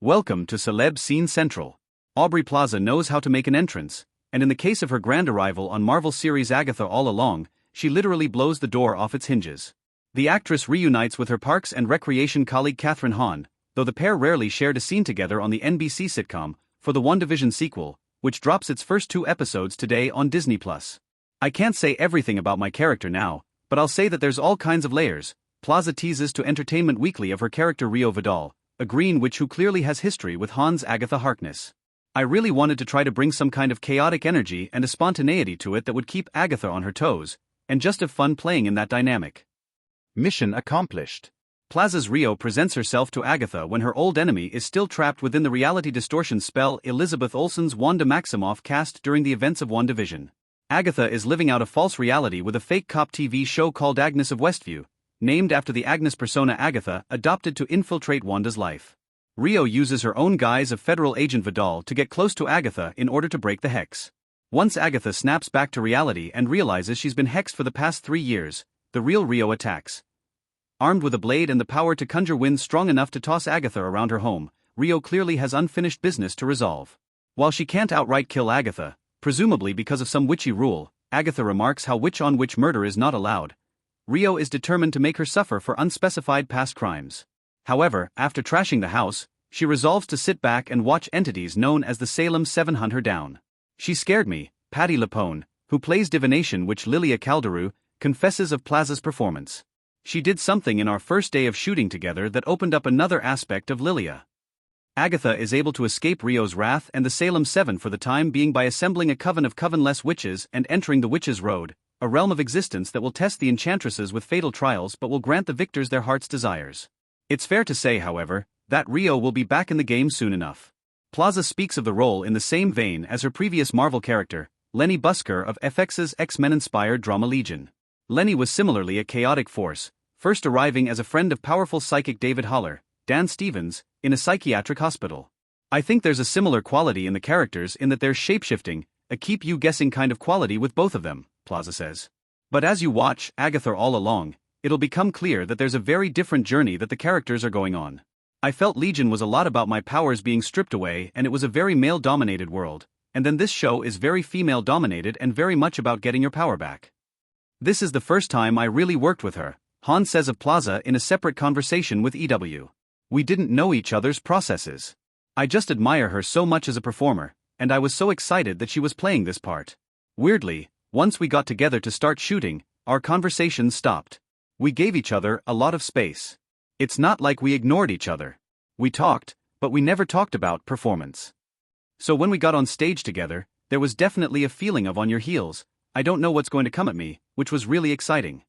Welcome to Celeb Scene Central. Aubrey Plaza knows how to make an entrance, and in the case of her grand arrival on Marvel series Agatha All Along, she literally blows the door off its hinges. The actress reunites with her Parks and Recreation colleague Kathryn Hahn, though the pair rarely shared a scene together on the NBC sitcom, for the WandaVision sequel, which drops its first 2 episodes today on Disney+. I can't say everything about my character now, but I'll say that there's all kinds of layers. Plaza teases to Entertainment Weekly of her character Rio Vidal, a green witch who clearly has history with Hahn's Agatha Harkness. I really wanted to try to bring some kind of chaotic energy and a spontaneity to it that would keep Agatha on her toes, and just have fun playing in that dynamic. Mission accomplished. Plaza's Rio presents herself to Agatha when her old enemy is still trapped within the reality distortion spell Elizabeth Olsen's Wanda Maximoff cast during the events of WandaVision. Agatha is living out a false reality with a fake cop TV show called Agnes of Westview, named after the Agnes persona Agatha adopted to infiltrate Wanda's life. Rio uses her own guise of Federal Agent Vidal to get close to Agatha in order to break the hex. Once Agatha snaps back to reality and realizes she's been hexed for the past 3 years, the real Rio attacks. Armed with a blade and the power to conjure winds strong enough to toss Agatha around her home, Rio clearly has unfinished business to resolve. While she can't outright kill Agatha, presumably because of some witchy rule, Agatha remarks how witch-on-witch murder is not allowed. Rio is determined to make her suffer for unspecified past crimes. However, after trashing the house, she resolves to sit back and watch entities known as the Salem 7 hunt her down. She scared me, Patti LuPone, who plays divination witch Lilia Calderou, confesses of Plaza's performance. She did something in our first day of shooting together that opened up another aspect of Lilia. Agatha is able to escape Rio's wrath and the Salem 7 for the time being by assembling a coven of covenless witches and entering the Witch's Road, a realm of existence that will test the enchantresses with fatal trials but will grant the victors their heart's desires. It's fair to say, however, that Rio will be back in the game soon enough. Plaza speaks of the role in the same vein as her previous Marvel character, Lenny Busker of FX's X-Men-inspired drama Legion. Lenny was similarly a chaotic force, first arriving as a friend of powerful psychic David Haller, Dan Stevens, in a psychiatric hospital. I think there's a similar quality in the characters in that there's shapeshifting, a keep-you-guessing kind of quality with both of them, Plaza says. But as you watch Agatha All Along, it'll become clear that there's a very different journey that the characters are going on. I felt Legion was a lot about my powers being stripped away and it was a very male-dominated world, and then this show is very female-dominated and very much about getting your power back. This is the first time I really worked with her, Hahn says of Plaza in a separate conversation with EW. We didn't know each other's processes. I just admire her so much as a performer, and I was so excited that she was playing this part. Weirdly, once we got together to start shooting, our conversations stopped. We gave each other a lot of space. It's not like we ignored each other. We talked, but we never talked about performance. So when we got on stage together, there was definitely a feeling of on your heels, I don't know what's going to come at me, which was really exciting.